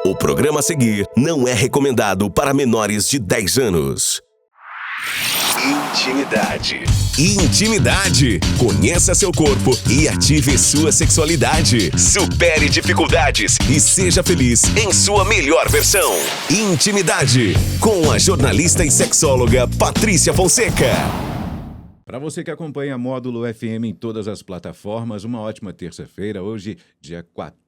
O programa a seguir não é recomendado para menores de 10 anos. Intimidade. Intimidade. Conheça seu corpo e ative sua sexualidade. Supere dificuldades e seja feliz em sua melhor versão. Intimidade. Com a jornalista e sexóloga Patrícia Fonseca. Para você que acompanha Módulo FM em todas as plataformas, uma ótima terça-feira. Hoje, dia 14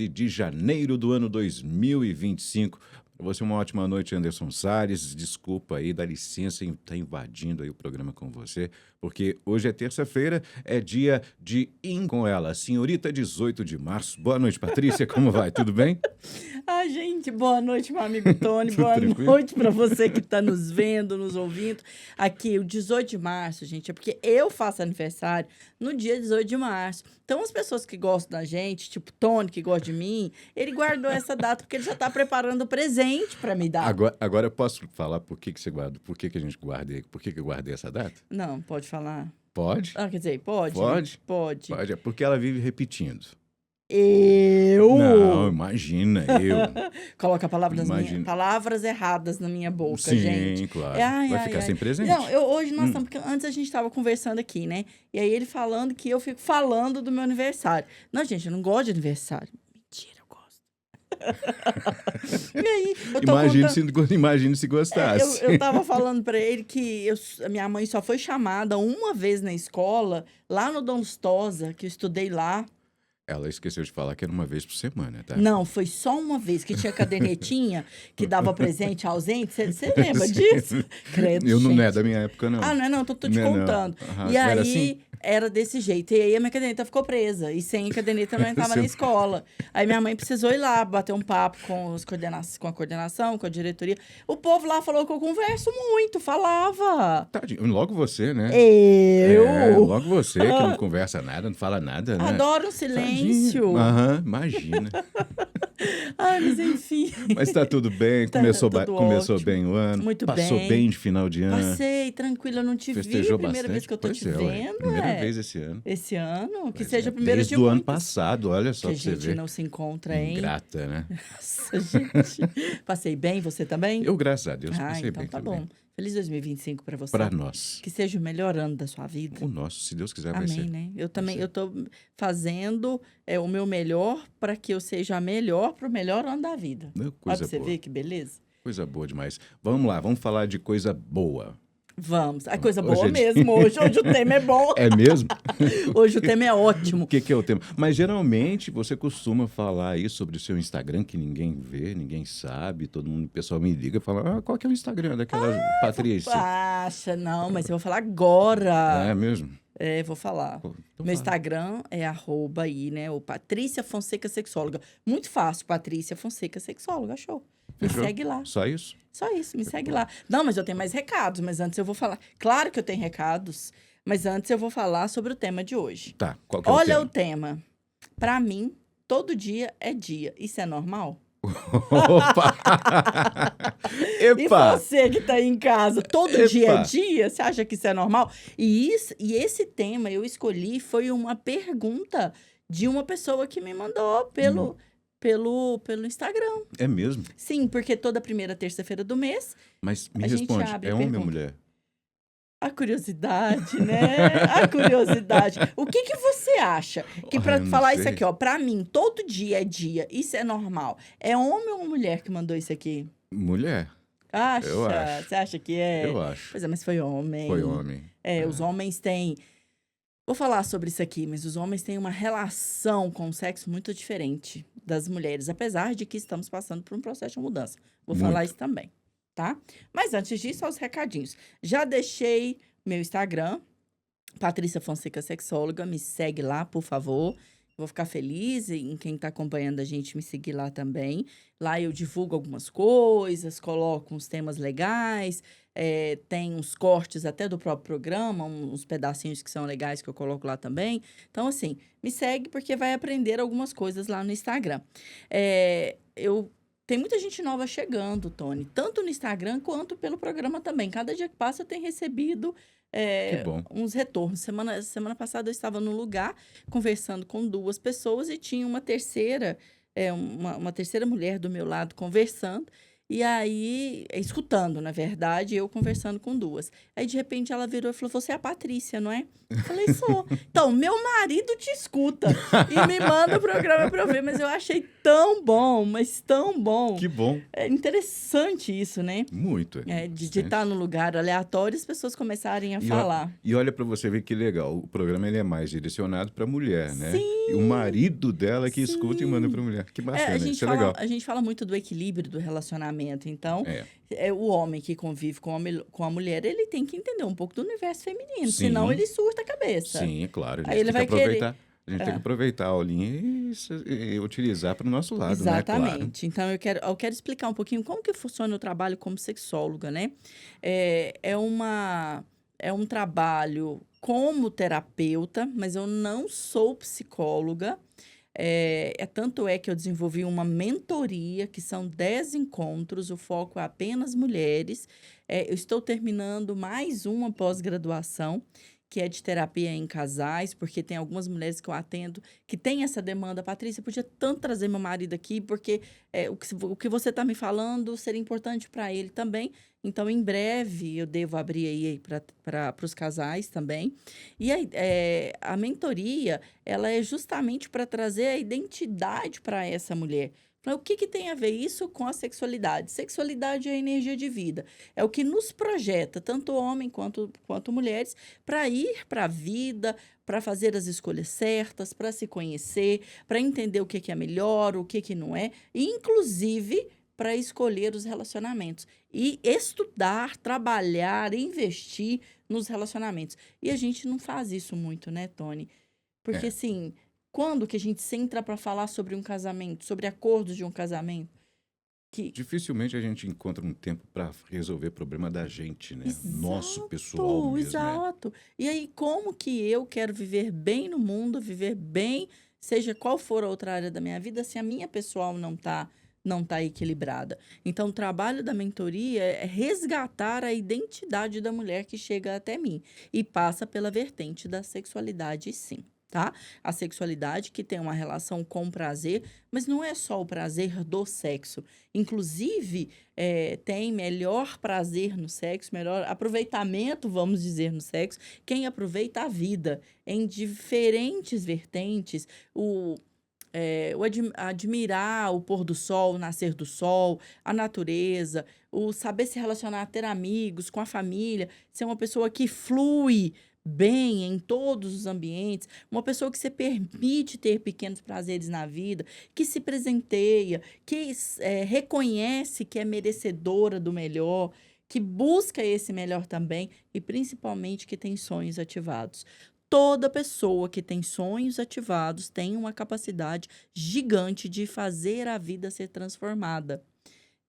de janeiro do ano 2025. Para você, uma ótima noite, Anderson Salles. Desculpa aí, dá licença em estar invadindo aí o programa com você, porque hoje é terça-feira, é dia de Ir com ela, senhorita 18 de março. Boa noite, Patrícia, como vai? Tudo bem? Ah, gente, boa noite, meu amigo Tony. Boa noite para você que está nos vendo, nos ouvindo. Aqui, o 18 de março, gente, é porque eu faço aniversário no dia 18 de março. Então, as pessoas que gostam da gente, tipo Tony, que gosta de mim, ele guardou essa data porque ele já está preparando o presente para me dar. Agora eu posso falar por que você guarda, por que a gente guarda, por que eu guardei essa data? Não, pode falar. Pode? Ah, quer dizer, pode? Pode? Né? Pode. Pode, é porque ela vive repetindo. Eu? Não, imagina, eu. Coloca palavras erradas na minha boca, Sim, gente. Sim, claro. Vai ficar sem presente. Não, hoje nós estamos... Porque antes a gente estava conversando aqui, né? E aí ele falando que eu fico falando do meu aniversário. Não, gente, eu não gosto de aniversário. Mentira, eu gosto. E aí, eu tô Imagine se gostasse. Eu tava falando pra ele que a minha mãe só foi chamada uma vez na escola, lá no Dom Lustosa, que eu estudei lá. Ela esqueceu de falar que era uma vez por semana, tá? Não, foi só uma vez, que tinha cadernetinha que dava presente ausente. Você lembra disso? Credo, não é da minha época, não. Ah, não é não, tô te contando. Uhum. E aí, era assim? Era desse jeito. E aí, a minha caderneta ficou presa. E sem a caderneta, eu não entrava na escola. Aí, minha mãe precisou ir lá, bater um papo com a coordenação, com a diretoria. O povo lá falou que eu converso muito, falava. Tadinho. Logo você, né? Logo você, que não conversa nada, não fala nada, né? Adoro o silêncio. Aham, imagina. Ai, mas enfim. Mas tá tudo bem, começou bem o ano. Muito Passou bem de final de ano. Passei, tranquilo, eu não te Festejou vi. Primeira bastante. vez que eu tô te vendo. Primeira vez esse ano. Esse ano? Que Pois seja a primeira desde de do muitos. ano passado, olha só que pra você ver. a gente não se encontra, hein? Ingrata, né? Nossa, gente. Passei bem, você também? Eu, graças a Deus, passei então bem tá também. bom. Feliz 2025 para você. Para nós. Que seja o melhor ano da sua vida. O nosso, se Deus quiser, vai ser. Amém, né? Eu também, eu tô fazendo o meu melhor para que eu seja a melhor para o melhor ano da vida. Coisa Olha pra você boa. ver que beleza. Coisa boa demais. Vamos lá, vamos falar de coisa boa. Vamos. É coisa boa Hoje mesmo hoje. Hoje o tema é bom. É mesmo? Hoje o tema é ótimo. O que é o tema? Mas geralmente você costuma falar aí sobre o seu Instagram, que ninguém vê, ninguém sabe, todo mundo, o pessoal me liga e fala, qual que é o Instagram daquela Patrícia? Acha, não, mas eu vou falar agora. É mesmo? Vou falar. Então Meu Instagram é @ aí, né? O Patrícia Fonseca Sexóloga. Muito fácil, Patrícia Fonseca Sexóloga, achou? Me Fechou? segue lá. Só isso? Só isso, me segue lá. Não, mas eu tenho mais recados, mas antes eu vou falar. Claro que eu tenho recados, mas antes eu vou falar sobre o tema de hoje. Tá, qual que é Olha o tema? o tema. Pra mim, todo dia é dia. Isso é normal? Opa! E Epa! você que tá aí em casa, todo dia é dia? Você acha que isso é normal? E esse tema eu escolhi foi uma pergunta de uma pessoa que me mandou pelo Instagram. É mesmo? Sim, porque toda primeira terça-feira do mês Mas me a gente responde, abre é e homem ou pergunta. mulher? A curiosidade, né? A curiosidade. O que você acha? Que Eu pra não falar sei. isso aqui, ó, pra mim, todo dia é dia, isso é normal. É homem ou mulher que mandou isso aqui? Mulher, Acha? Eu acho. Você acha que é? eu acho. Pois é, mas foi homem. Foi homem. Os homens têm... Vou falar sobre isso aqui, mas os homens têm uma relação com o sexo muito diferente das mulheres, apesar de que estamos passando por um processo de mudança. Vou falar isso também, tá? Mas antes disso, aos recadinhos. Já deixei meu Instagram, Patrícia Fonseca Sexóloga, me segue lá, por favor. Vou ficar feliz em quem está acompanhando a gente me seguir lá também. Lá eu divulgo algumas coisas, coloco uns temas legais, tem uns cortes até do próprio programa, uns pedacinhos que são legais que eu coloco lá também. Então, assim, me segue porque vai aprender algumas coisas lá no Instagram. Tem muita gente nova chegando, Tony, tanto no Instagram quanto pelo programa também. Cada dia que passa eu tenho recebido Que bom. uns retornos. Semana passada eu estava num lugar conversando com 2 pessoas e tinha uma terceira uma terceira mulher do meu lado conversando, e aí, escutando, na verdade, eu conversando com duas. Aí, de repente, ela virou e falou: você é a Patrícia, não é? Eu falei: sou. Então, meu marido te escuta e me manda o programa para eu ver, mas eu achei tão bom, mas tão bom. Que bom. É interessante isso, né? Muito. De estar num lugar aleatório e as pessoas começarem a falar. E olha para você ver que legal, o programa ele é mais direcionado para a mulher, né? Sim. E o marido dela que escuta e manda para a mulher. Que bacana, isso é legal. A gente fala muito do equilíbrio do relacionamento. Então, o homem que convive com a mulher, ele tem que entender um pouco do universo feminino, senão ele surta a cabeça. Sim, é claro. Aí ele vai aproveitar. querer... A gente tem que aproveitar a aulinha e utilizar para o nosso lado, Exatamente. né? Claro. Então, eu quero explicar um pouquinho como que funciona o trabalho como sexóloga, né? É um trabalho como terapeuta, mas eu não sou psicóloga. Tanto é que eu desenvolvi uma mentoria, que são 10 encontros, o foco é apenas mulheres. Eu estou terminando mais uma pós-graduação, que é de terapia em casais, porque tem algumas mulheres que eu atendo que têm essa demanda. Patrícia, podia tanto trazer meu marido aqui, porque o que você está me falando seria importante para ele também. Então, em breve, eu devo abrir aí para os casais também. E a mentoria, ela é justamente para trazer a identidade para essa mulher. O que tem a ver isso com a sexualidade? Sexualidade é a energia de vida. É o que nos projeta, tanto homem quanto mulheres, para ir para a vida, para fazer as escolhas certas, para se conhecer, para entender o que é melhor, o que não é, e, inclusive, para escolher os relacionamentos. E estudar, trabalhar, investir nos relacionamentos. E a gente não faz isso muito, né, Tony? Porque, assim... Quando que a gente senta para falar sobre um casamento, sobre acordos de um casamento? Dificilmente a gente encontra um tempo para resolver problema da gente, né? Exato, nosso pessoal mesmo. Exato. E aí, como que eu quero viver bem no mundo, viver bem, seja qual for a outra área da minha vida, se a minha pessoal não tá equilibrada? Então, o trabalho da mentoria é resgatar a identidade da mulher que chega até mim e passa pela vertente da sexualidade, sim. Tá? A sexualidade que tem uma relação com o prazer, mas não é só o prazer do sexo. Inclusive, tem melhor prazer no sexo, melhor aproveitamento, vamos dizer, no sexo, quem aproveita a vida em diferentes vertentes. Admirar o pôr do sol, o nascer do sol, a natureza, o saber se relacionar, ter amigos, com a família, ser uma pessoa que flui bem em todos os ambientes, uma pessoa que se permite ter pequenos prazeres na vida, que se presenteia, que reconhece que é merecedora do melhor, que busca esse melhor também e, principalmente, que tem sonhos ativados. Toda pessoa que tem sonhos ativados tem uma capacidade gigante de fazer a vida ser transformada.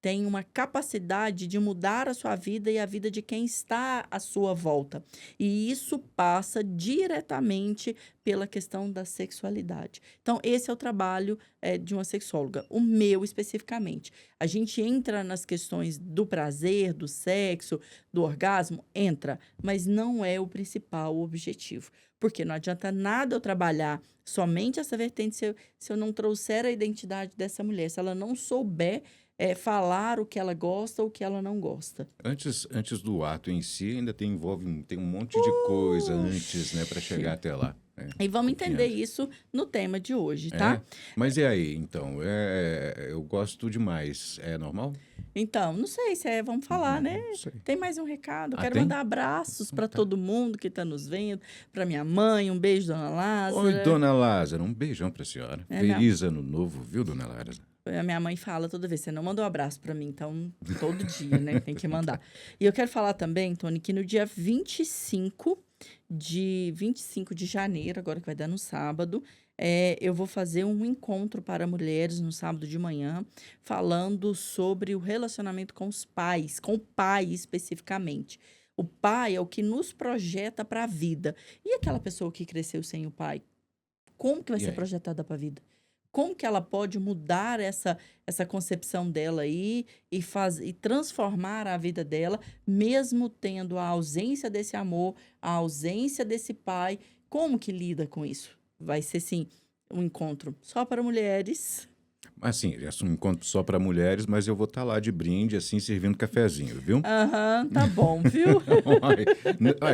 Tem uma capacidade de mudar a sua vida e a vida de quem está à sua volta. E isso passa diretamente pela questão da sexualidade. Então, esse é o trabalho de uma sexóloga, o meu especificamente. A gente entra nas questões do prazer, do sexo, do orgasmo, entra, mas não é o principal objetivo. Porque não adianta nada eu trabalhar somente essa vertente se eu não trouxer a identidade dessa mulher, se ela não souber falar o que ela gosta ou o que ela não gosta. Antes do ato em si, ainda tem um monte de coisa antes, né, para chegar até lá. E vamos entender isso no tema de hoje, tá? Mas e aí, então? Eu gosto demais. É normal? Então, não sei se vamos falar, né? Sei. Tem mais um recado. Eu quero tem? mandar abraços para todo mundo que está nos vendo, para minha mãe, um beijo, dona Lázara. Oi, dona Lázara, um beijão para a senhora. Feliz ano novo, viu, dona Lázara? A minha mãe fala toda vez, você não mandou um abraço para mim, então todo dia, né? Tem que mandar. E eu quero falar também, Tony, que no dia 25 de janeiro, agora que vai dar no sábado, eu vou fazer um encontro para mulheres no sábado de manhã, falando sobre o relacionamento com os pais, com o pai especificamente. O pai é o que nos projeta para a vida. E aquela pessoa que cresceu sem o pai? Como que vai ser projetada para a vida? Como que ela pode mudar essa concepção dela aí e transformar a vida dela, mesmo tendo a ausência desse amor, a ausência desse pai? Como que lida com isso? Vai ser, sim, um encontro só para mulheres. Assim, é um encontro só para mulheres, mas eu vou estar lá de brinde, assim, servindo cafezinho, viu? Aham, tá bom, viu?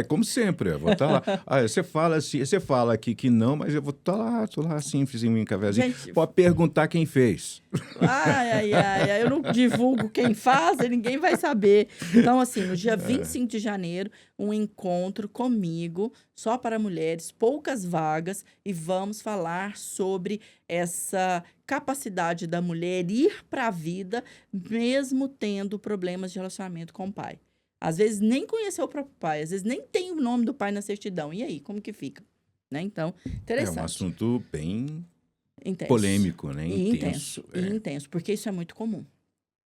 Como sempre, eu vou estar lá. Você fala assim, você fala aqui que não, mas eu vou estar lá, tô lá assim, fiz um cafezinho. Gente, Pode perguntar quem fez. ai, eu não divulgo quem faz, e ninguém vai saber. Então, assim, no dia 25 de janeiro, um encontro comigo, só para mulheres, poucas vagas, e vamos falar sobre essa capacidade da mulher ir para a vida, mesmo tendo problemas de relacionamento com o pai. Às vezes nem conheceu o próprio pai, às vezes nem tem o nome do pai na certidão. E aí, como que fica? Né? Então, É um interessante. assunto bem Intenso. polêmico, né? E intenso. E intenso, porque isso é muito comum.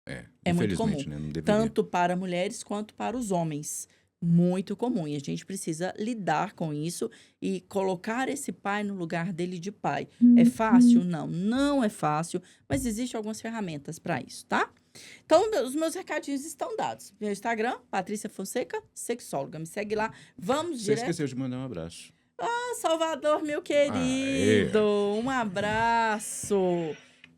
É muito comum. Infelizmente, né? Não deveria. Tanto para mulheres quanto para os homens. Muito comum. E a gente precisa lidar com isso e colocar esse pai no lugar dele de pai. É fácil? Não, não é fácil, mas existem algumas ferramentas para isso, tá? Então, os meus recadinhos estão dados. Meu Instagram, Patrícia Fonseca, sexóloga. Me segue lá. Vamos Você direto. esqueceu de mandar um abraço. Salvador, meu querido, um abraço.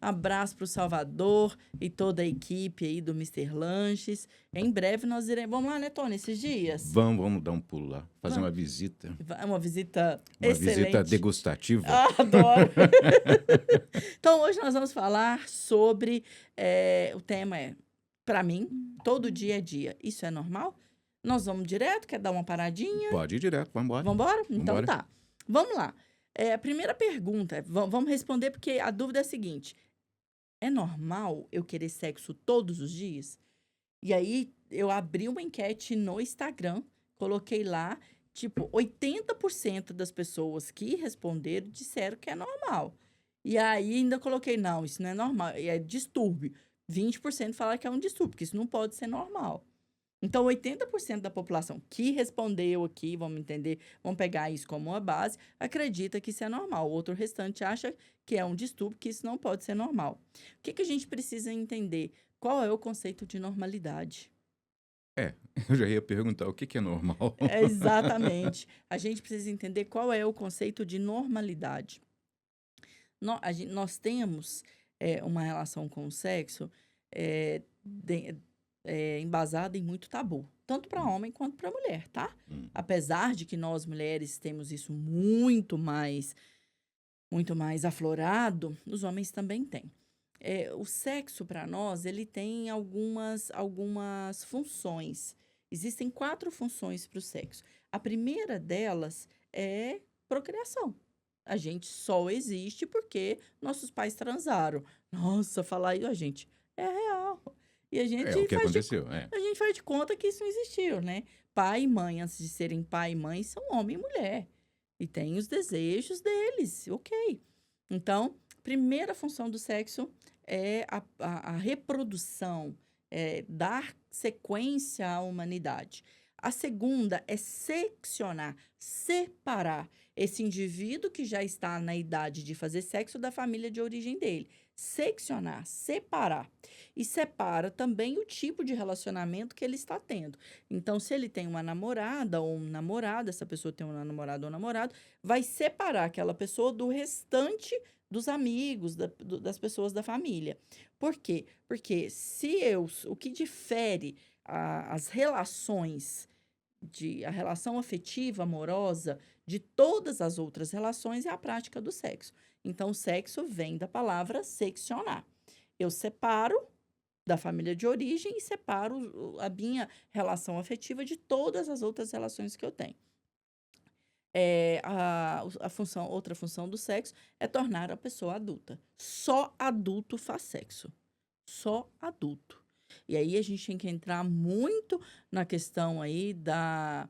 Abraço para o Salvador e toda a equipe aí do Mister Lanches. Em breve nós iremos... Vamos lá, né, Tony, esses dias? Vamos dar um pulo lá. Fazer uma visita. Uma visita Uma excelente. visita degustativa. Adoro. Então, hoje nós vamos falar sobre... o tema é, para mim, todo dia é dia. Isso é normal? Nós vamos direto? Quer dar uma paradinha? Pode ir direto, vamos embora. Vamos embora? Então Vambora. tá. Vamos lá. A primeira pergunta, vamos responder porque a dúvida é a seguinte. É normal eu querer sexo todos os dias? E aí, eu abri uma enquete no Instagram, coloquei lá, tipo, 80% das pessoas que responderam disseram que é normal. E aí, ainda coloquei, não, isso não é normal, é distúrbio. 20% falaram que é um distúrbio, que isso não pode ser normal. Então, 80% da população que respondeu aqui, vamos entender, vamos pegar isso como uma base, acredita que isso é normal. O outro restante acha que é um distúrbio, que isso não pode ser normal. O que a gente precisa entender? Qual é o conceito de normalidade? Eu já ia perguntar o que é normal. Exatamente. A gente precisa entender qual é o conceito de normalidade. Nós temos uma relação com o sexo embasada em muito tabu, tanto para homem quanto para mulher, tá? Apesar de que nós mulheres temos isso muito mais aflorado, os homens também têm. O sexo para nós, ele tem algumas funções. Existem 4 funções para o sexo. A primeira delas é procriação. A gente só existe porque nossos pais transaram. Nossa, falar isso, gente, é real. E a gente o que aconteceu, a gente faz de conta que isso não existiu, né? Pai e mãe, antes de serem pai e mãe, são homem e mulher. E tem os desejos deles, ok. Então, primeira função do sexo é a reprodução, dar sequência à humanidade. A segunda é seccionar, separar esse indivíduo que já está na idade de fazer sexo da família de origem dele. Seccionar, separar. E separa também o tipo de relacionamento que ele está tendo. Então, se ele tem uma namorada ou um namorado, essa pessoa tem um namorado ou um namorado, vai separar aquela pessoa do restante dos amigos, das pessoas da família. Por quê? Porque o que difere as relações, a relação afetiva, amorosa, de todas as outras relações é a prática do sexo. Então, o sexo vem da palavra seccionar. Eu separo da família de origem e separo a minha relação afetiva de todas as outras relações que eu tenho. Outra função do sexo é tornar a pessoa adulta. Só adulto faz sexo. Só adulto. E aí a gente tem que entrar muito na questão aí da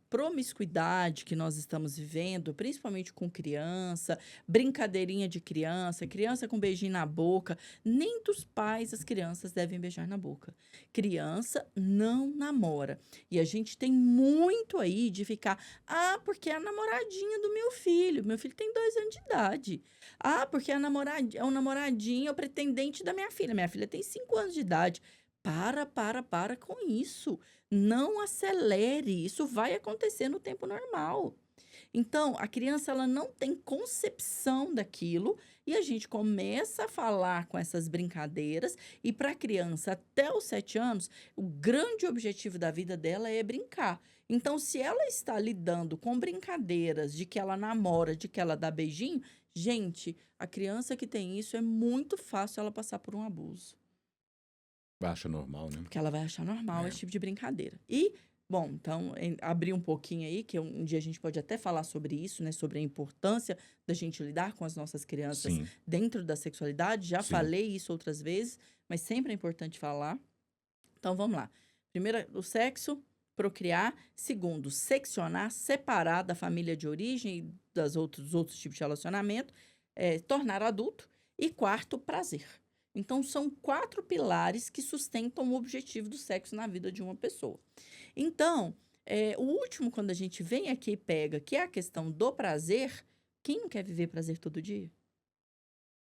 promiscuidade que nós estamos vivendo, principalmente com criança, brincadeirinha de criança com beijinho na boca. Nem dos pais as crianças devem beijar na boca. Criança não namora. E a gente tem muito aí de ficar, porque é a namoradinha do meu filho. Meu filho tem 2 anos de idade. Porque é o namoradinho, é o pretendente da minha filha. Minha filha tem 5 anos de idade. Para com isso. Não acelere. Isso vai acontecer no tempo normal. Então, a criança ela não tem concepção daquilo e a gente começa a falar com essas brincadeiras e para a criança até os 7 anos, o grande objetivo da vida dela é brincar. Então, se ela está lidando com brincadeiras de que ela namora, de que ela dá beijinho, gente, a criança que tem isso é muito fácil ela passar por um abuso. Acha normal, né? Porque ela vai achar normal É. esse tipo de brincadeira. E, bom, então, abrir um pouquinho aí, que um dia a gente pode até falar sobre isso, né? Sobre a importância da gente lidar com as nossas crianças Sim. dentro da sexualidade. Já Sim. falei isso outras vezes, mas sempre é importante falar. Então, vamos lá. Primeiro, o sexo, procriar. Segundo, seccionar, separar da família de origem e dos outros tipos de relacionamento. Tornar adulto. E quarto, prazer. Então, são 4 pilares que sustentam o objetivo do sexo na vida de uma pessoa. Então, o último, quando a gente vem aqui e pega, que é a questão do prazer, quem não quer viver prazer todo dia?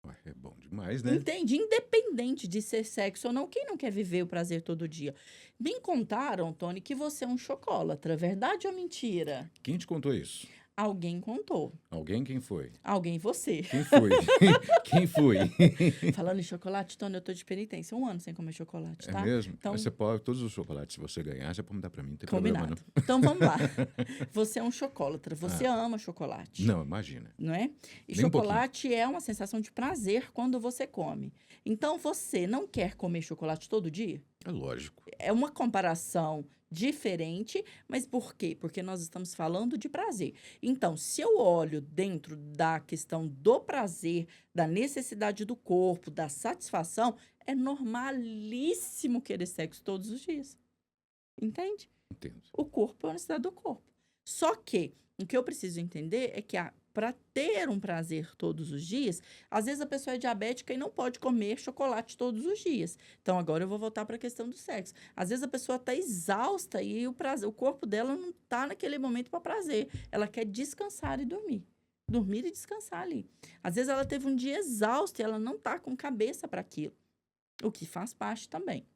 Ué, é bom demais, né? Entende? Independente de ser sexo ou não, quem não quer viver o prazer todo dia? Me contaram, Tony, que você é um chocolatra. Verdade ou mentira? Quem te contou isso? Alguém contou. Alguém? Quem foi? Alguém, você. Quem foi? Quem foi? Falando em chocolate, Tony, eu tô de penitência. 1 ano sem comer chocolate, tá? É mesmo? Então, Você pode, todos os chocolates, se você ganhar, você pode me dar pra mim, não tem problema, combinado. não. Então, vamos lá. Você é um chocolatra. Você ama chocolate. Não, imagina. Não é? E Nem um chocolate é uma sensação de prazer quando você come. Então, você não quer comer chocolate todo dia? É lógico. É uma comparação diferente, mas por quê? Porque nós estamos falando de prazer. Então, se eu olho dentro da questão do prazer, da necessidade do corpo, da satisfação, é normalíssimo querer sexo todos os dias. Entende? Entendo. O corpo é a necessidade do corpo. Só que o que eu preciso entender é que para ter um prazer todos os dias, às vezes a pessoa é diabética e não pode comer chocolate todos os dias. Então, agora eu vou voltar para a questão do sexo. Às vezes a pessoa está exausta e o corpo dela não está naquele momento para prazer. Ela quer descansar e dormir. Dormir e descansar ali. Às vezes ela teve um dia exausto e ela não está com cabeça para aquilo. O que faz parte também.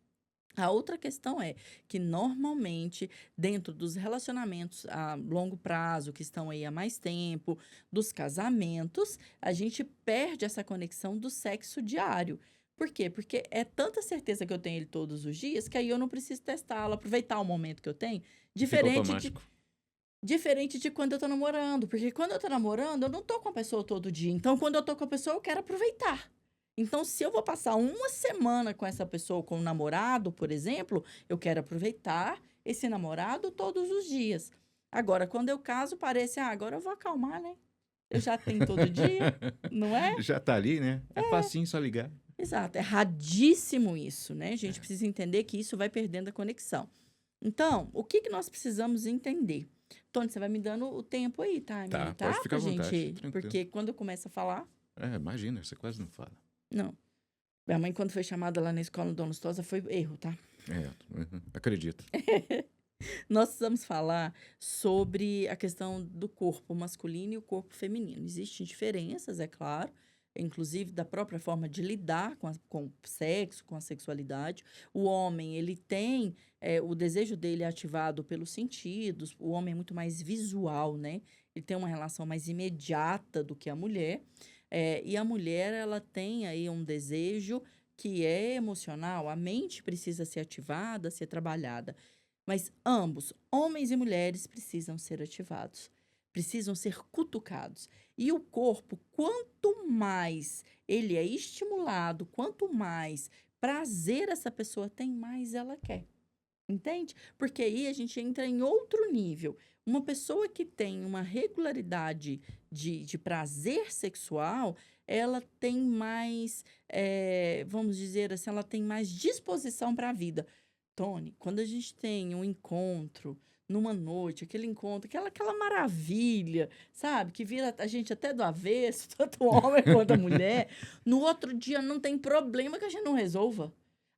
A outra questão é que, normalmente, dentro dos relacionamentos a longo prazo, que estão aí há mais tempo, dos casamentos, a gente perde essa conexão do sexo diário. Por quê? Porque é tanta certeza que eu tenho ele todos os dias, que aí eu não preciso testá-lo, aproveitar o momento que eu tenho. Fica automático. Diferente de quando eu tô namorando. Porque quando eu tô namorando, eu não tô com a pessoa todo dia. Então, quando eu tô com a pessoa, eu quero aproveitar. Então, se eu vou passar 1 semana com essa pessoa, com um namorado, por exemplo, eu quero aproveitar esse namorado todos os dias. Agora, quando eu caso, parece, agora eu vou acalmar, né? Eu já tenho todo dia, não é? Já tá ali, né? É facinho só ligar. Exato, é erradíssimo isso, né? A gente precisa entender que isso vai perdendo a conexão. Então, o que nós precisamos entender? Tony, você vai me dando o tempo aí, tá? Tá, Tá? pode ficar à Pra vontade, gente, tranquilo. porque quando eu começo a falar... Imagina, você quase não fala. Não. Minha mãe, quando foi chamada lá na escola no Dona Lustosa, foi erro, tá? Acredito. Nós precisamos falar sobre a questão do corpo masculino e o corpo feminino. Existem diferenças, é claro, inclusive da própria forma de lidar com o sexo, com a sexualidade. O homem, ele tem o desejo dele ativado pelos sentidos. O homem é muito mais visual, né? Ele tem uma relação mais imediata do que a mulher. E a mulher, ela tem aí um desejo que é emocional. A mente precisa ser ativada, ser trabalhada. Mas ambos, homens e mulheres, precisam ser ativados. Precisam ser cutucados. E o corpo, quanto mais ele é estimulado, quanto mais prazer essa pessoa tem, mais ela quer. Entende? Porque aí a gente entra em outro nível. Uma pessoa que tem uma regularidade de prazer sexual, ela tem mais, vamos dizer assim, ela tem mais disposição para a vida. Tony, quando a gente tem um encontro numa noite, aquele encontro, aquela maravilha, sabe? Que vira a gente até do avesso, tanto o homem quanto a mulher. No outro dia não tem problema que a gente não resolva.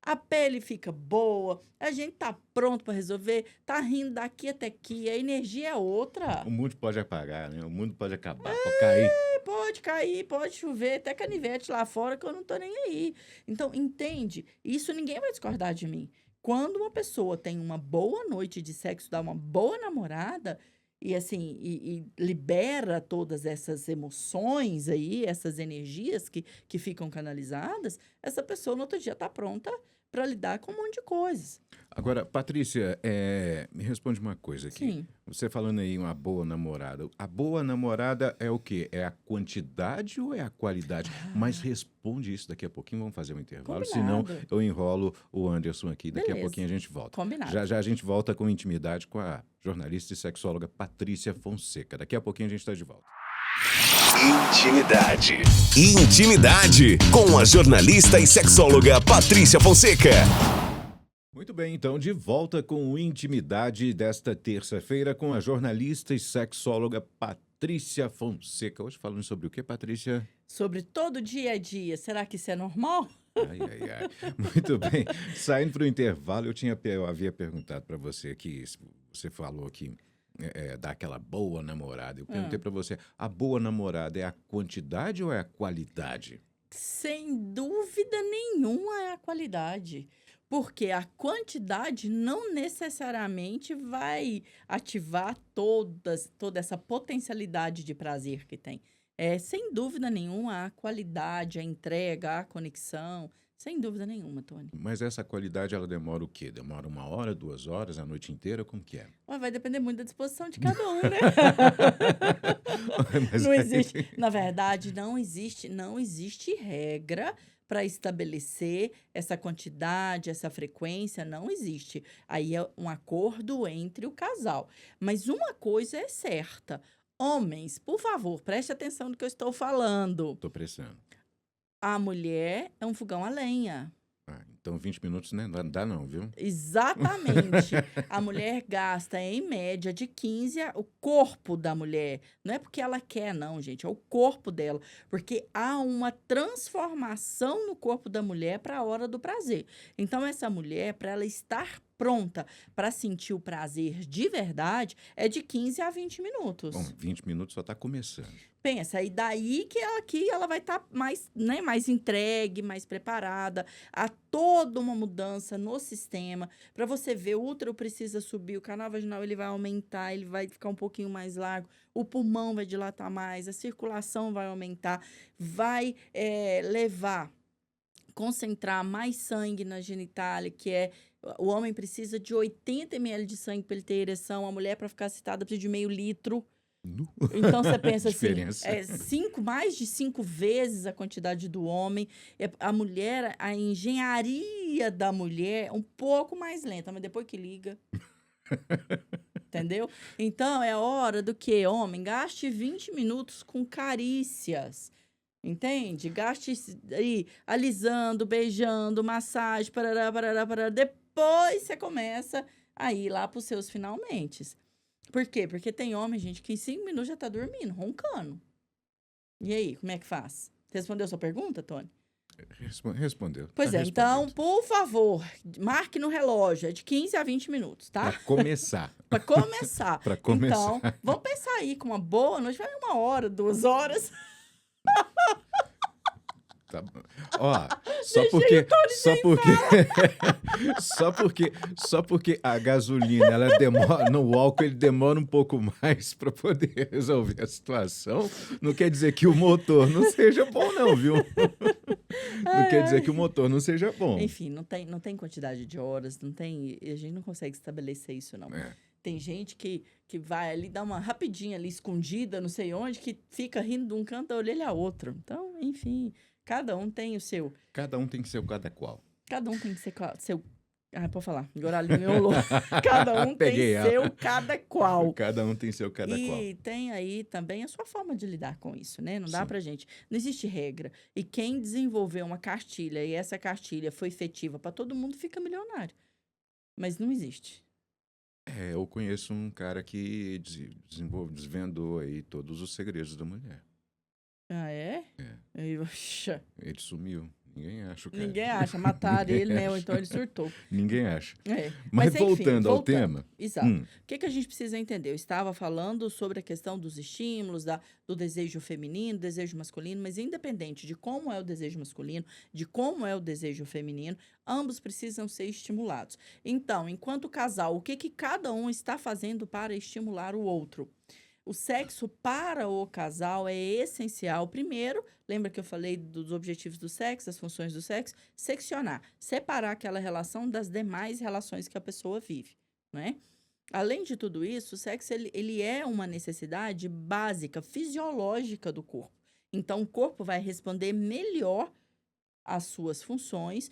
A pele fica boa, a gente tá pronto para resolver, tá rindo daqui até aqui, a energia é outra. O mundo pode apagar, né? O mundo pode acabar, pode cair. Pode cair, pode chover, até canivete lá fora que eu não tô nem aí. Então, entende? Isso ninguém vai discordar de mim. Quando uma pessoa tem uma boa noite de sexo, dá uma boa namorada, e assim, e libera todas essas emoções aí, essas energias que ficam canalizadas, essa pessoa no outro dia está pronta para lidar com um monte de coisas. Agora, Patrícia, me responde uma coisa aqui. Sim. Você falando aí uma boa namorada. A boa namorada é o quê? É a quantidade ou é a qualidade? Mas responde isso daqui a pouquinho. Vamos fazer um intervalo. Senão Combinado. eu enrolo o Anderson aqui. Daqui a Beleza. pouquinho a gente volta. Combinado. Já já a gente volta com intimidade com a jornalista e sexóloga Patrícia Fonseca. Daqui a pouquinho a gente está de volta. Intimidade. Intimidade com a jornalista e sexóloga Patrícia Fonseca. Muito bem, então, de volta com o Intimidade desta terça-feira com a jornalista e sexóloga Patrícia Fonseca. Hoje falando sobre o que, Patrícia? Sobre todo o dia a dia. Será que isso é normal? Ai, ai, ai. Muito bem. Saindo para o intervalo, eu havia perguntado para você aqui, você falou que dá aquela boa namorada. Eu perguntei para você, a boa namorada é a quantidade ou é a qualidade? Sem dúvida nenhuma é a qualidade. Porque a quantidade não necessariamente vai ativar toda essa potencialidade de prazer que tem. Sem dúvida nenhuma, a qualidade, a entrega, a conexão, sem dúvida nenhuma, Tony. Mas essa qualidade, ela demora o quê? Demora 1 hora, 2 horas, a noite inteira? Como que é? Mas vai depender muito da disposição de cada um, né? Mas Não aí- existe, na verdade, não existe regra para estabelecer essa quantidade, essa frequência, não existe. Aí é um acordo entre o casal. Mas uma coisa é certa. Homens, por favor, preste atenção no que eu estou falando. Tô prestando. A mulher é um fogão a lenha. Então 20 minutos né? Não dá não, viu? Exatamente. A mulher gasta, em média, de 15 o corpo da mulher. Não é porque ela quer, não, gente. É o corpo dela. Porque há uma transformação no corpo da mulher para a hora do prazer. Então, essa mulher, para ela estar pronta para sentir o prazer de verdade, é de 15 a 20 minutos. Bom, 20 minutos só tá começando. Pensa, e daí que ela vai estar mais, né, mais entregue, mais preparada. Há toda uma mudança no sistema. Para você ver, o útero precisa subir, o canal vaginal ele vai aumentar, ele vai ficar um pouquinho mais largo, o pulmão vai dilatar mais, a circulação vai aumentar, vai concentrar mais sangue na genitália, que o homem precisa de 80 ml de sangue para ele ter ereção, a mulher, para ficar excitada, precisa de meio litro. Então, você pensa Diferença. assim, mais de 5 vezes a quantidade do homem. A mulher, a engenharia da mulher é um pouco mais lenta, mas depois que liga... Entendeu? Então, é hora do que, homem? Gaste 20 minutos com carícias. Entende? Gaste aí, alisando, beijando, massagem, parará, parará, parará. Depois você começa a ir lá para os seus finalmente. Por quê? Porque tem homem, gente, que em 5 minutos já tá dormindo, roncando. E aí, como é que faz? Você respondeu a sua pergunta, Tony? Respondeu. Pois Tá então, respondido. por favor, marque no relógio, é de 15 a 20 minutos, tá? Pra começar. Para começar. Pra começar. Então, vamos pensar aí com uma boa noite, vai 1 hora, 2 horas. Tá bom. Ó, só porque a gasolina, ela demora, no álcool ele demora um pouco mais para poder resolver a situação, não quer dizer que o motor não seja bom não, viu? Não quer dizer que o motor não seja bom. Enfim, não tem quantidade de horas, a gente não consegue estabelecer isso, não. É. Tem gente que vai ali, dá uma rapidinha ali, escondida, não sei onde, que fica rindo de um canto, olha a outro. Então, enfim, cada um tem o seu. Cada um tem que ser o cada qual. Cada um tem que ser seu... Ah, pode falar. Agora ali me enrolou. Cada um Peguei tem ela. seu cada qual. Cada um tem seu cada qual. E tem aí também a sua forma de lidar com isso, né? Não dá Sim. pra gente. Não existe regra. E quem desenvolveu uma cartilha e essa cartilha foi efetiva para todo mundo, fica milionário. Mas não existe. Eu conheço um cara que desvendou aí todos os segredos da mulher. Ah, é? É. Aí, oxa. Ele sumiu. Ninguém acha, cara. Ninguém acha. Mataram Ninguém ele, né? Ou acha. então ele surtou. Ninguém acha. É. Mas enfim, voltando ao tema. Exato. Hum, O que a gente precisa entender? Eu estava falando sobre a questão dos estímulos, do desejo feminino, desejo masculino, mas independente de como é o desejo masculino, de como é o desejo feminino, ambos precisam ser estimulados. Então, enquanto casal, o que cada um está fazendo para estimular o outro? O sexo para o casal é essencial. Primeiro, lembra que eu falei dos objetivos do sexo, das funções do sexo? Seccionar, separar aquela relação das demais relações que a pessoa vive, né? Além de tudo isso, o sexo ele é uma necessidade básica, fisiológica do corpo. Então, o corpo vai responder melhor às suas funções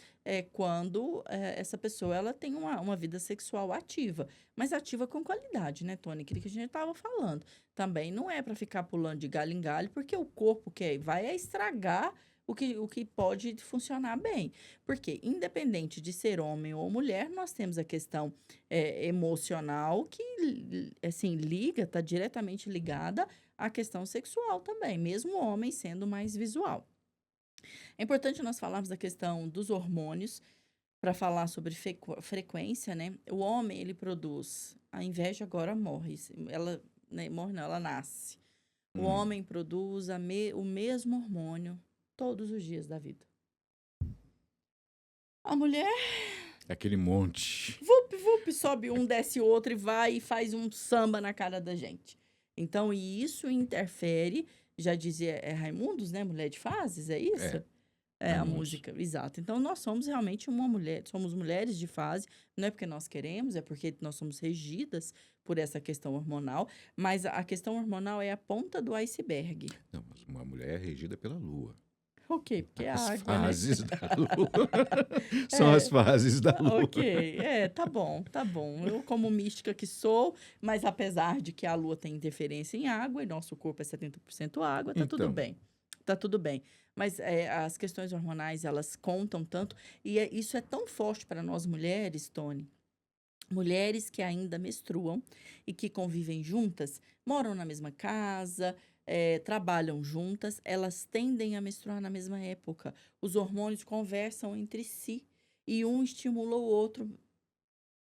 quando essa pessoa ela tem uma vida sexual ativa, mas ativa com qualidade, né, Tony? Aquilo que a gente estava falando. Também não é para ficar pulando de galho em galho, porque o corpo vai estragar o que pode funcionar bem. Porque, independente de ser homem ou mulher, nós temos a questão emocional que, assim, está diretamente ligada à questão sexual também, mesmo o homem sendo mais visual. É importante nós falarmos da questão dos hormônios, para falar sobre frequência, né? O homem, ele produz, a inveja agora morre, ela, né, morre não, ela nasce. O homem produz o mesmo hormônio todos os dias da vida. A mulher... Aquele monte. Vup, sobe um, desce outro e vai e faz um samba na cara da gente. Então, e isso interfere, já dizia Raimundos, né? Mulher de fases, é isso? É a música, exato. Então, nós somos realmente somos mulheres de fase, não é porque nós queremos, é porque nós somos regidas por essa questão hormonal, mas a questão hormonal é a ponta do iceberg. Não, mas uma mulher é regida pela lua. O quê? Porque é a As água, fases né? da lua. São as fases da lua. Ok, tá bom. Eu, como mística que sou, mas apesar de que a lua tem interferência em água e nosso corpo é 70% água, tá tudo Então. bem. Tá tudo bem. Mas as questões hormonais, elas contam tanto. E isso é tão forte para nós mulheres, Tony. Mulheres que ainda menstruam e que convivem juntas, moram na mesma casa, trabalham juntas, elas tendem a menstruar na mesma época. Os hormônios conversam entre si e um estimula o outro.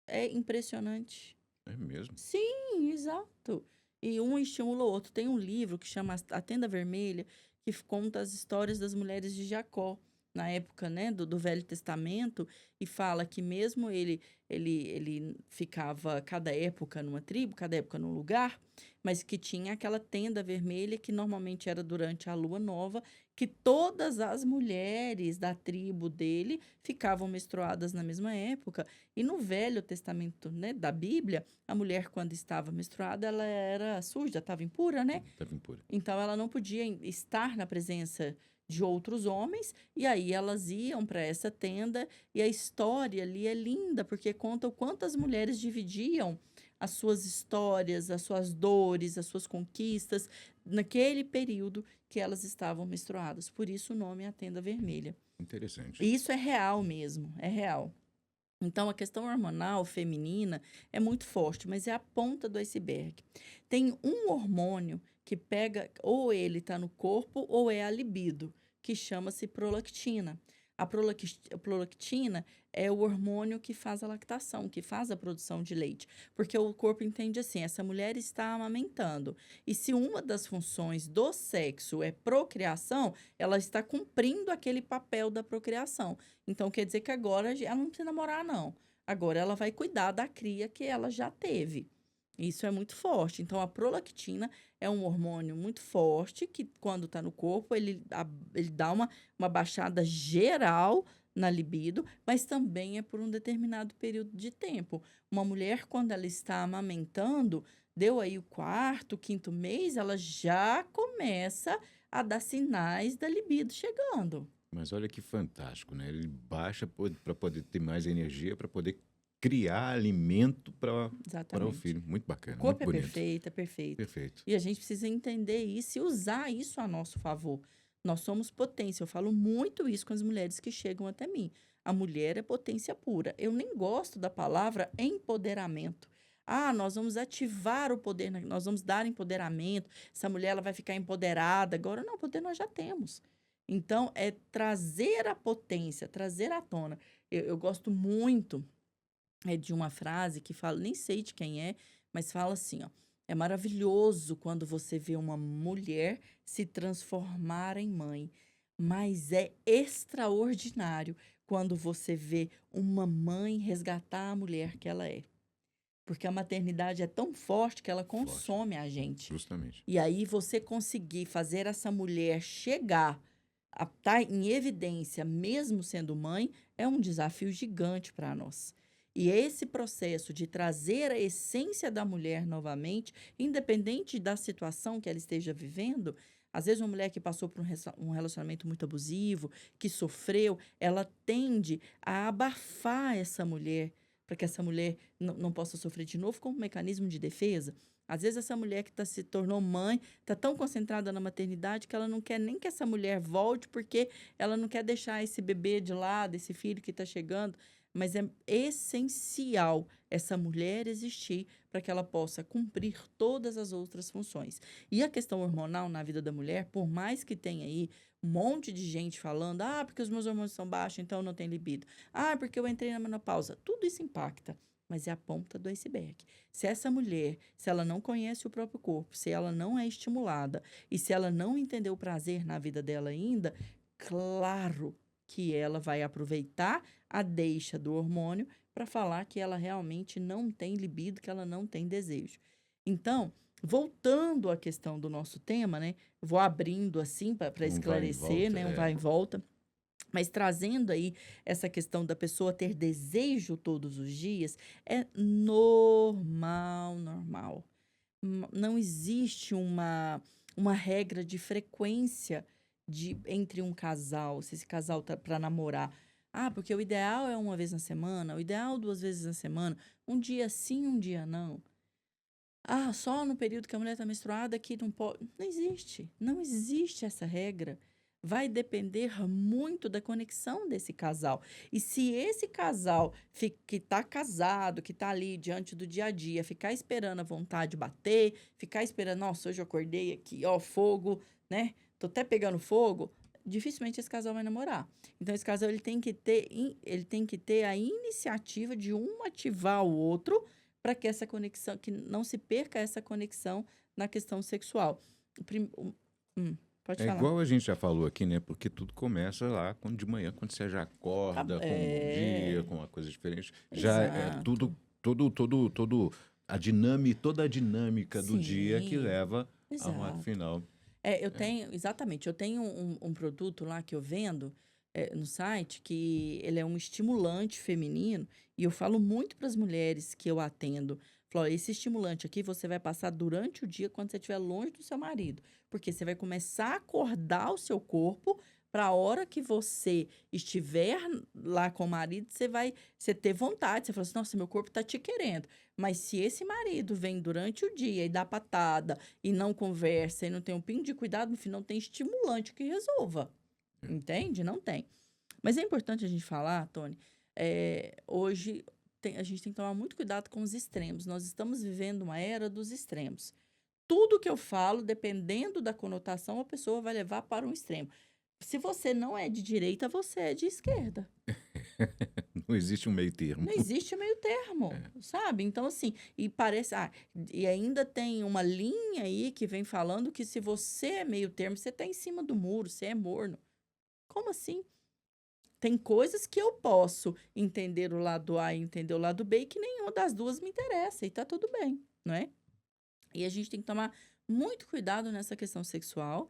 É impressionante. É mesmo? Sim, exato. E um estimula o outro. Tem um livro que chama A Tenda Vermelha, que conta as histórias das mulheres de Jacó, na época, né, do Velho Testamento, e fala que mesmo ele ficava cada época numa tribo, cada época num lugar, mas que tinha aquela tenda vermelha que normalmente era durante a lua nova, que todas as mulheres da tribo dele ficavam menstruadas na mesma época. E no Velho Testamento, né, da Bíblia, a mulher, quando estava menstruada, ela era suja, estava impura, né? Estava impura. Então, ela não podia estar na presença de outros homens, e aí elas iam para essa tenda, e a história ali é linda, porque conta o quanto as mulheres dividiam as suas histórias, as suas dores, as suas conquistas, naquele período que elas estavam menstruadas. Por isso o nome é a Tenda Vermelha. Interessante. E isso é real mesmo, é real. Então, a questão hormonal feminina é muito forte, mas é a ponta do iceberg. Tem um hormônio que pega, ou ele está no corpo, ou é a libido, que chama-se prolactina. A prolactina é o hormônio que faz a lactação, que faz a produção de leite. Porque o corpo entende assim, essa mulher está amamentando. E se uma das funções do sexo é procriação, ela está cumprindo aquele papel da procriação. Então, quer dizer que agora ela não precisa namorar, não. Agora ela vai cuidar da cria que ela já teve. Isso é muito forte. Então, a prolactina é um hormônio muito forte que, quando está no corpo, ele dá uma baixada geral na libido, mas também é por um determinado período de tempo. Uma mulher, quando ela está amamentando, deu aí o 4º, 5º mês, ela já começa a dar sinais da libido chegando. Mas olha que fantástico, né? Ele baixa para poder ter mais energia, para poder criar alimento para o filho. Muito bacana, o corpo muito bonito. Perfeito, é perfeito. Perfeito. E a gente precisa entender isso e usar isso a nosso favor. Nós somos potência. Eu falo muito isso com as mulheres que chegam até mim. A mulher é potência pura. Eu nem gosto da palavra empoderamento. Nós vamos ativar o poder, nós vamos dar empoderamento. Essa mulher ela vai ficar empoderada agora. Não, poder nós já temos. Então, é trazer a potência, trazer à tona. Eu gosto muito de uma frase que fala, nem sei de quem é, mas fala assim, ó. É maravilhoso quando você vê uma mulher se transformar em mãe, mas é extraordinário quando você vê uma mãe resgatar a mulher que ela é. Porque a maternidade é tão forte que ela Forte, consome a gente. justamente. E aí você conseguir fazer essa mulher chegar a estar em evidência, mesmo sendo mãe, é um desafio gigante para nós. E esse processo de trazer a essência da mulher novamente, independente da situação que ela esteja vivendo, às vezes uma mulher que passou por um relacionamento muito abusivo, que sofreu, ela tende a abafar essa mulher, para que essa mulher não possa sofrer de novo como um mecanismo de defesa. Às vezes essa mulher que se tornou mãe está tão concentrada na maternidade que ela não quer nem que essa mulher volte, porque ela não quer deixar esse bebê de lado, esse filho que está chegando. Mas é essencial essa mulher existir para que ela possa cumprir todas as outras funções. E a questão hormonal na vida da mulher, por mais que tenha aí um monte de gente falando, porque os meus hormônios são baixos, então eu não tenho libido. Porque eu entrei na menopausa. Tudo isso impacta, mas é a ponta do iceberg. Se essa mulher, se ela não conhece o próprio corpo, se ela não é estimulada e se ela não entendeu o prazer na vida dela ainda, claro que ela vai aproveitar a deixa do hormônio para falar que ela realmente não tem libido, que ela não tem desejo. Então, voltando à questão do nosso tema, né? Vou abrindo assim para esclarecer, né? Um vai e volta. Mas trazendo aí essa questão da pessoa ter desejo todos os dias, é normal, normal. Não existe uma regra de frequência entre um casal, se esse casal tá para namorar. Porque o ideal é uma vez na semana, o ideal 2 vezes na semana, um dia sim, um dia não. Só no período que a mulher está menstruada que não pode. Não existe essa regra. Vai depender muito da conexão desse casal. E se esse casal que está casado, que está ali diante do dia a dia, ficar esperando a vontade bater, ficar esperando, nossa, hoje eu acordei aqui, fogo, né? Tô até pegando fogo, dificilmente esse casal vai namorar. Então, esse casal ele tem que ter a iniciativa de um ativar o outro para que essa conexão, que não se perca essa conexão na questão sexual. Pode falar. Igual a gente já falou aqui, né? Porque tudo começa lá de manhã, quando você já acorda com um bom dia, com uma coisa diferente. Já é tudo, toda a dinâmica do dia que leva ao ato final. Eu tenho um produto lá que eu vendo no site, que ele é um estimulante feminino, e eu falo muito para as mulheres que eu atendo. Falo, esse estimulante aqui você vai passar durante o dia quando você estiver longe do seu marido, porque você vai começar a acordar o seu corpo para a hora que você estiver lá com o marido, você ter vontade, você fala assim, nossa, meu corpo está te querendo. Mas se esse marido vem durante o dia e dá patada, e não conversa, e não tem um pingo de cuidado, no final tem estimulante que resolva. Entende? Não tem. Mas é importante a gente falar, Tony, hoje a gente tem que tomar muito cuidado com os extremos. Nós estamos vivendo uma era dos extremos. Tudo que eu falo, dependendo da conotação, a pessoa vai levar para um extremo. Se você não é de direita, você é de esquerda. Não existe um meio termo. Não existe meio termo, sabe? Então, assim, e parece... e ainda tem uma linha aí que vem falando que se você é meio termo, você está em cima do muro, você é morno. Como assim? Tem coisas que eu posso entender o lado A e entender o lado B, e que nenhuma das duas me interessa, e tá tudo bem, não é? E a gente tem que tomar muito cuidado nessa questão sexual,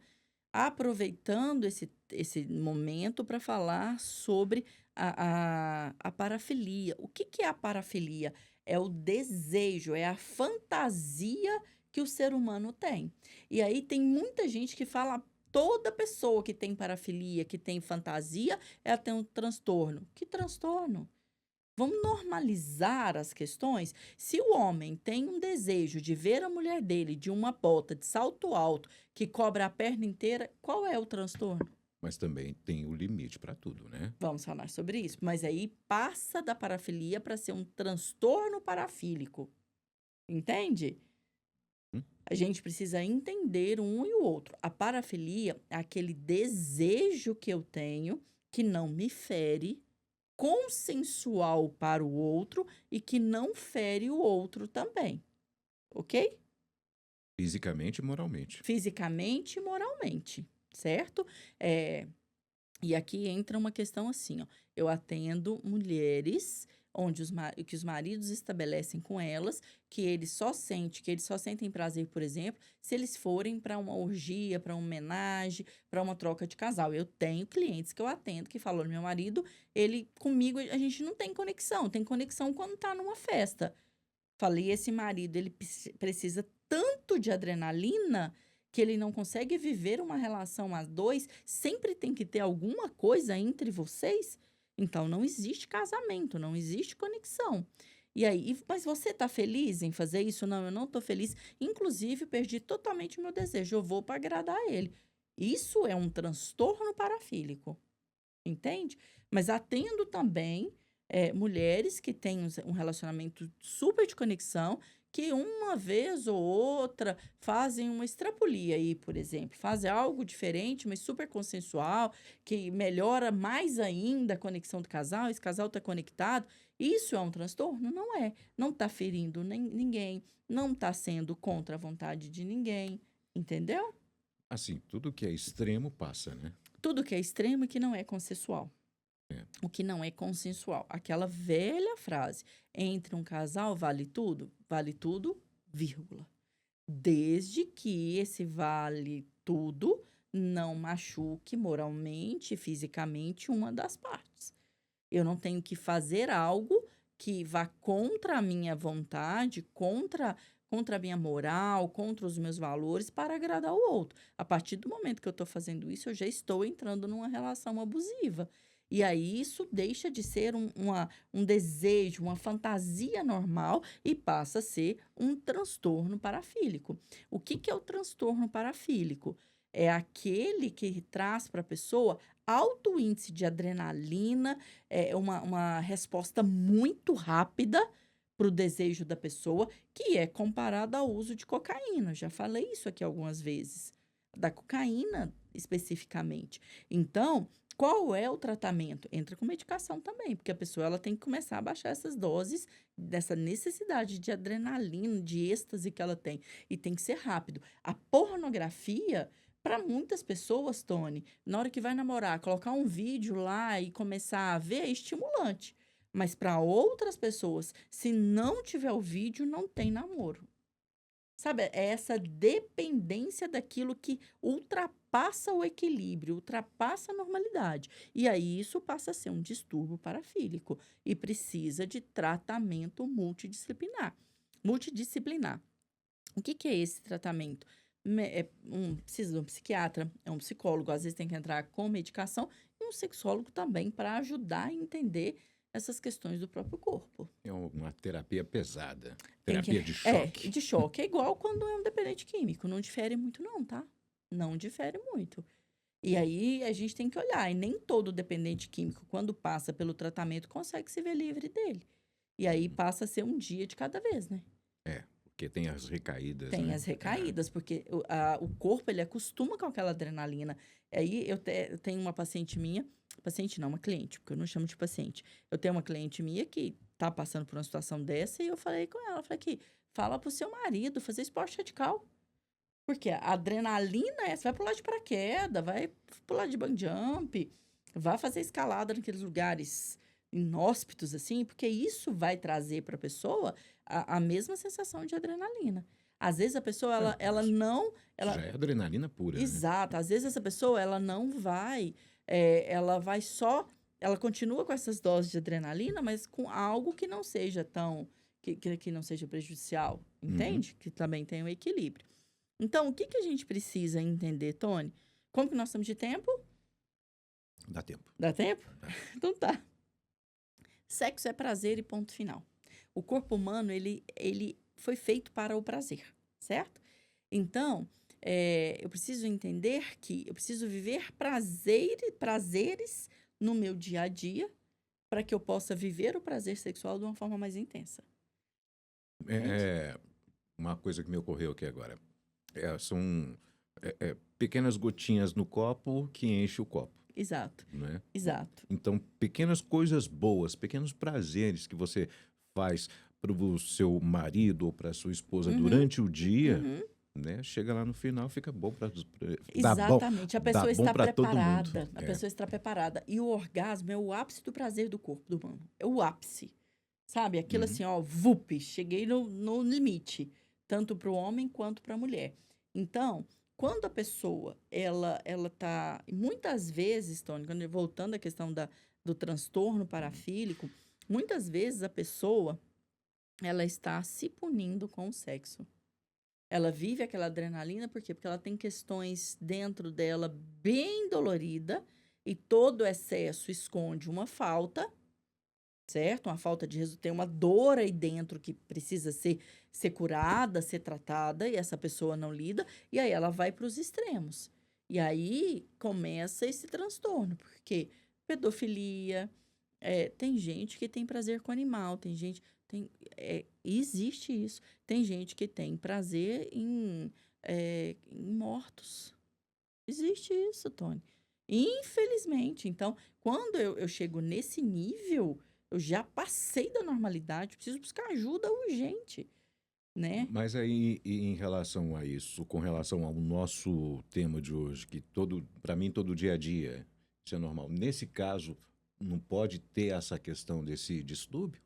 aproveitando esse momento para falar sobre a parafilia. O que é a parafilia? É o desejo, é a fantasia que o ser humano tem. E aí tem muita gente que fala, toda pessoa que tem parafilia, que tem fantasia, ela tem um transtorno. Que transtorno? Vamos normalizar as questões? Se o homem tem um desejo de ver a mulher dele de uma bota de salto alto que cobre a perna inteira, qual é o transtorno? Mas também tem o limite para tudo, né? Vamos falar sobre isso. Mas aí passa da parafilia para ser um transtorno parafílico. Entende? A gente precisa entender um e o outro. A parafilia é aquele desejo que eu tenho que não me fere, consensual para o outro e que não fere o outro também, ok? Fisicamente e moralmente. Fisicamente e moralmente, certo? E aqui entra uma questão assim, ó. Eu atendo mulheres onde que os maridos estabelecem com elas que eles só sentem prazer, por exemplo, se eles forem para uma orgia, para uma homenagem, para uma troca de casal. Eu tenho clientes que eu atendo que falam, meu marido, ele comigo, a gente não tem conexão quando tá numa festa. Falei, esse marido, ele precisa tanto de adrenalina que ele não consegue viver uma relação a dois, sempre tem que ter alguma coisa entre vocês. Então, não existe casamento, não existe conexão. E aí, mas você tá feliz em fazer isso? Não, eu não tô feliz. Inclusive, perdi totalmente o meu desejo. Eu vou para agradar ele. Isso é um transtorno parafílico, entende? Mas atendo também mulheres que têm um relacionamento super de conexão, que uma vez ou outra fazem uma extrapolia aí, por exemplo, fazem algo diferente, mas super consensual, que melhora mais ainda a conexão do casal, esse casal está conectado. Isso é um transtorno? Não é. Não está ferindo ninguém, não está sendo contra a vontade de ninguém, entendeu? Assim, tudo que é extremo passa, né? Tudo que é extremo e que não é consensual. O que não é consensual. Aquela velha frase, entre um casal vale tudo, vírgula. Desde que esse vale tudo não machuque moralmente e fisicamente uma das partes. Eu não tenho que fazer algo que vá contra a minha vontade, contra a minha moral, contra os meus valores para agradar o outro. A partir do momento que eu estou fazendo isso, eu já estou entrando numa relação abusiva. E aí isso deixa de ser um desejo, uma fantasia normal e passa a ser um transtorno parafílico. O que é o transtorno parafílico? É aquele que traz para a pessoa alto índice de adrenalina, uma resposta muito rápida para o desejo da pessoa, que é comparado ao uso de cocaína. Já falei isso aqui algumas vezes, da cocaína especificamente. Então, qual é o tratamento? Entra com medicação também, porque a pessoa ela tem que começar a baixar essas doses dessa necessidade de adrenalina, de êxtase que ela tem. E tem que ser rápido. A pornografia, para muitas pessoas, Tony, na hora que vai namorar, colocar um vídeo lá e começar a ver é estimulante. Mas para outras pessoas, se não tiver o vídeo, não tem namoro. Sabe, é essa dependência daquilo que ultrapassa o equilíbrio, ultrapassa a normalidade. E aí isso passa a ser um distúrbio parafílico e precisa de tratamento multidisciplinar. O que é esse tratamento? Precisa de um psiquiatra, é um psicólogo, às vezes tem que entrar com medicação, e um sexólogo também para ajudar a entender essas questões do próprio corpo. É uma terapia pesada. Terapia de choque. De choque. É igual quando é um dependente químico. Não difere muito não, tá? Não difere muito. E aí a gente tem que olhar. E nem todo dependente químico, quando passa pelo tratamento, consegue se ver livre dele. E aí passa a ser um dia de cada vez, né? Porque tem as recaídas, Tem né? as recaídas, porque o corpo, ele acostuma com aquela adrenalina. Aí eu tenho uma paciente minha, uma cliente, porque eu não chamo de paciente. Eu tenho uma cliente minha que tá passando por uma situação dessa e eu falei com ela, fala pro seu marido fazer esporte radical. Porque a adrenalina você vai pular de paraquedas, vai pular de bungee jump, vai fazer escalada naqueles lugares inóspitos, assim, porque isso vai trazer para a pessoa a mesma sensação de adrenalina. Às vezes a pessoa, ela não... Já é adrenalina pura, Exato. né? Às vezes essa pessoa, ela não vai... ela vai só... Ela continua com essas doses de adrenalina, mas com algo que não seja tão... Que não seja prejudicial, entende? Que também tem um equilíbrio. Então, o que a gente precisa entender, Tony? Como que nós estamos de tempo? Dá tempo. Dá tempo? Então tá. Sexo é prazer e ponto final. O corpo humano, ele foi feito para o prazer, certo? Então, eu preciso entender que eu preciso viver prazeres no meu dia a dia para que eu possa viver o prazer sexual de uma forma mais intensa. Uma coisa que me ocorreu aqui agora. São pequenas gotinhas no copo que enche o copo, Exato, né? exato. Então, pequenas coisas boas, pequenos prazeres que você faz para o seu marido ou para sua esposa Uhum, durante o dia, uhum. né? Chega lá no final, fica bom para Exatamente, a dá pessoa bom está para todo mundo. preparada, a pessoa está preparada. E o orgasmo é o ápice do prazer do corpo do humano, é o ápice, sabe? Aquilo Uhum. assim, ó, vup, cheguei no limite, tanto para o homem quanto para a mulher. Então, quando a pessoa, ela tá, e muitas vezes, Tony, voltando à questão do transtorno parafílico, muitas vezes a pessoa, ela está se punindo com o sexo. Ela vive aquela adrenalina, por quê? Porque ela tem questões dentro dela bem dolorida e todo excesso esconde uma falta, certo? Uma falta de resultado, tem uma dor aí dentro que precisa ser curada, ser tratada, e essa pessoa não lida, e aí ela vai para os extremos. E aí começa esse transtorno, porque pedofilia, tem gente que tem prazer com animal, tem gente. Existe isso. Tem gente que tem prazer em mortos. Existe isso, Tony. Infelizmente. Então, quando eu chego nesse nível, eu já passei da normalidade, preciso buscar ajuda urgente, né? Mas aí, e em relação a isso, com relação ao nosso tema de hoje, que para mim, todo dia a dia, isso é normal. Nesse caso, não pode ter essa questão desse distúrbio?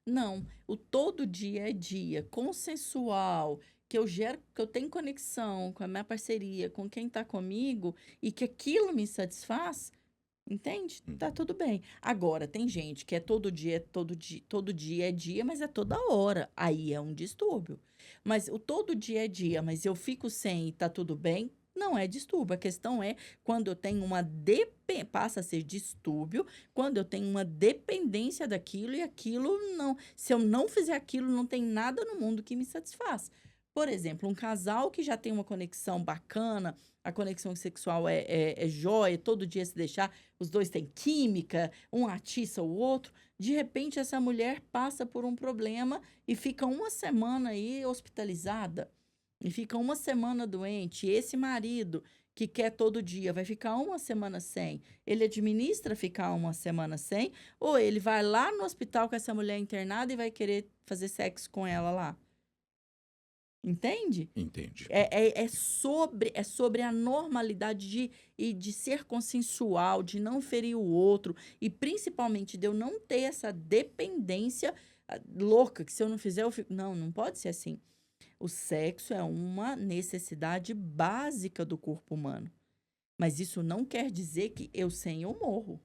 Não, o todo dia é dia, consensual, que eu gero, que eu tenho conexão com a minha parceria, com quem está comigo, e que aquilo me satisfaz, entende? Tá Uhum. tudo bem. Agora, tem gente que é todo dia é dia, mas é toda hora. Aí é um distúrbio. Mas o todo dia é dia, mas eu fico sem e tá tudo bem, não é distúrbio. A questão é quando eu tenho passa a ser distúrbio, quando eu tenho uma dependência daquilo e aquilo não. Se eu não fizer aquilo, não tem nada no mundo que me satisfaz. Por exemplo, um casal que já tem uma conexão bacana, a conexão sexual é jóia, todo dia se deixar, os dois têm química, um atiça o outro. De repente, essa mulher passa por um problema e fica uma semana aí hospitalizada. E fica uma semana doente. E esse marido que quer todo dia vai ficar uma semana sem. Ele administra ficar uma semana sem, ou ele vai lá no hospital com essa mulher internada e vai querer fazer sexo com ela lá. Entende? Entende. É sobre a normalidade de ser consensual, de não ferir o outro, e principalmente de eu não ter essa dependência louca, que se eu não fizer, eu fico. Não, não pode ser assim. O sexo é uma necessidade básica do corpo humano. Mas isso não quer dizer que eu sem eu morro.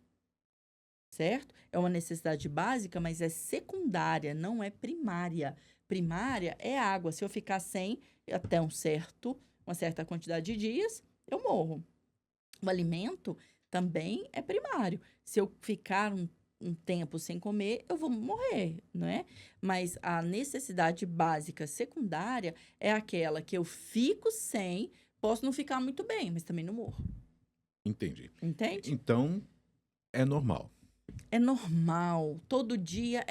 Certo? É uma necessidade básica, mas é secundária, não é primária. Primária é água. Se eu ficar sem até uma certa quantidade de dias, eu morro. O alimento também é primário. Se eu ficar um tempo sem comer, eu vou morrer, não é? Mas a necessidade básica secundária é aquela que eu fico sem, posso não ficar muito bem, mas também não morro. Entendi. Entende? Então, é normal. É normal, todo dia.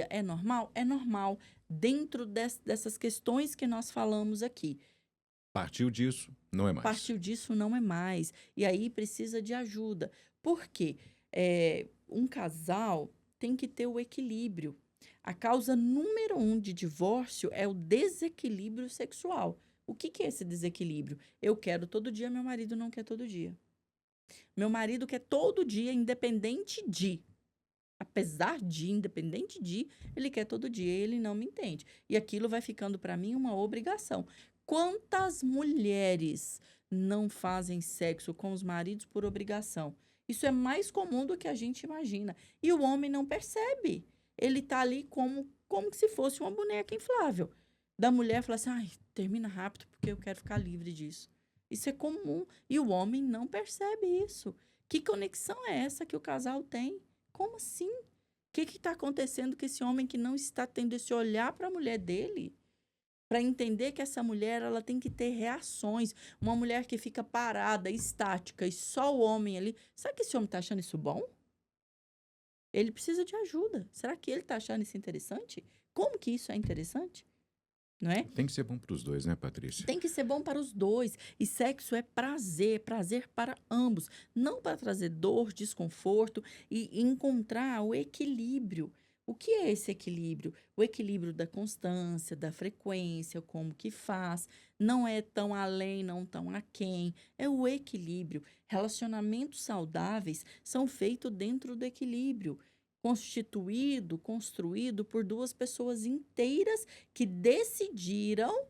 É normal? É normal. Dentro dessas questões que nós falamos aqui. Partiu disso, não é mais. Partiu disso, não é mais. E aí precisa de ajuda. Por quê? Um casal tem que ter o equilíbrio. A causa número 1 de divórcio é o desequilíbrio sexual. O que é esse desequilíbrio? Eu quero todo dia, meu marido não quer todo dia. Meu marido quer todo dia, independente de. Apesar de, independente de, ele quer todo dia e ele não me entende. E aquilo vai ficando para mim uma obrigação. Quantas mulheres não fazem sexo com os maridos por obrigação? Isso é mais comum do que a gente imagina. E o homem não percebe. Ele tá ali como se fosse uma boneca inflável. Da mulher fala assim, ai, termina rápido porque eu quero ficar livre disso. Isso é comum. E o homem não percebe isso. Que conexão é essa que o casal tem? Como assim? O que está acontecendo com esse homem que não está tendo esse olhar para a mulher dele? Para entender que essa mulher ela tem que ter reações. Uma mulher que fica parada, estática, e só o homem ali. Será que esse homem está achando isso bom? Ele precisa de ajuda. Será que ele está achando isso interessante? Como que isso é interessante? não é? Tem que ser bom para os dois, né, Patrícia? Tem que ser bom para os dois. E sexo é prazer para ambos. Não para trazer dor, desconforto e encontrar o equilíbrio. O que é esse equilíbrio? O equilíbrio da constância, da frequência, como que faz. Não é tão além, não tão aquém. É o equilíbrio. Relacionamentos saudáveis são feitos dentro do equilíbrio. Construído por duas pessoas inteiras que decidiram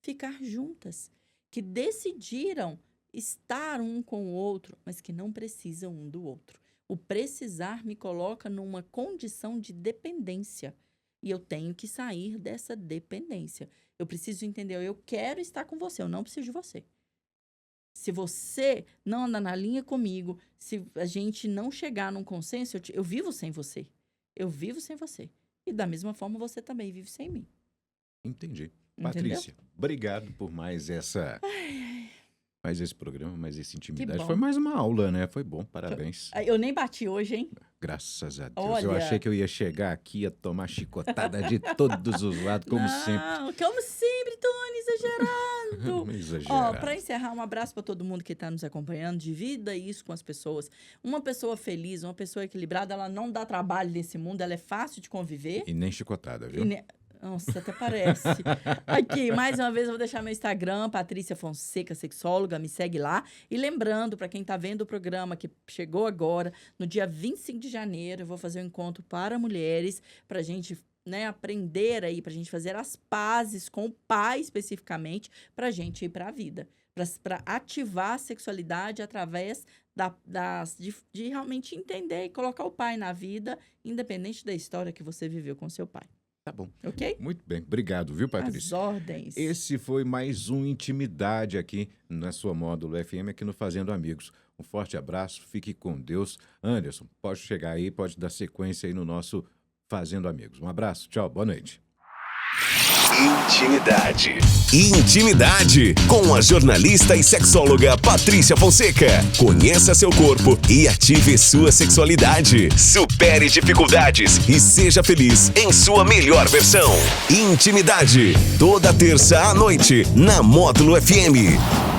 ficar juntas, que decidiram estar um com o outro, mas que não precisam um do outro. O precisar me coloca numa condição de dependência e eu tenho que sair dessa dependência. Eu preciso entender, eu quero estar com você, eu não preciso de você. Se você não andar na linha comigo, se a gente não chegar num consenso, eu vivo sem você. Eu vivo sem você. E da mesma forma, você também vive sem mim. Entendi. Entendeu? Patrícia, obrigado por mais esse programa, mais essa intimidade. bom. Foi mais uma aula, né? Foi bom, parabéns. Eu nem bati hoje, hein? Graças a Deus. Olha. Eu achei que eu ia chegar aqui e ia tomar chicotada de todos os lados, como sempre. Não, como sempre, Tony, exagerando. Vamos exagerar. Ó, para encerrar, um abraço para todo mundo que está nos acompanhando. Divida isso com as pessoas. Uma pessoa feliz, uma pessoa equilibrada, ela não dá trabalho nesse mundo, ela é fácil de conviver. E nem chicotada, viu? Nossa, até parece. Aqui, mais uma vez, eu vou deixar meu Instagram, Patrícia Fonseca, sexóloga, me segue lá. E lembrando, para quem está vendo o programa que chegou agora, no dia 25 de janeiro, eu vou fazer um encontro para mulheres, para a gente, né, aprender aí, para a gente fazer as pazes com o pai especificamente, para a gente ir para a vida. Para ativar a sexualidade através de realmente entender e colocar o pai na vida, independente da história que você viveu com seu pai. Tá bom. Ok? Muito bem. Obrigado, viu, Patrícia? As ordens. Esse foi mais um Intimidade aqui na sua Módulo FM, aqui no Fazendo Amigos. Um forte abraço, fique com Deus. Anderson, pode chegar aí, pode dar sequência aí no nosso Fazendo Amigos. Um abraço, tchau, boa noite. Intimidade com a jornalista e sexóloga Patrícia Fonseca. Conheça seu corpo e ative sua sexualidade. Supere dificuldades e seja feliz em sua melhor versão. Intimidade, toda terça à noite na Módulo FM.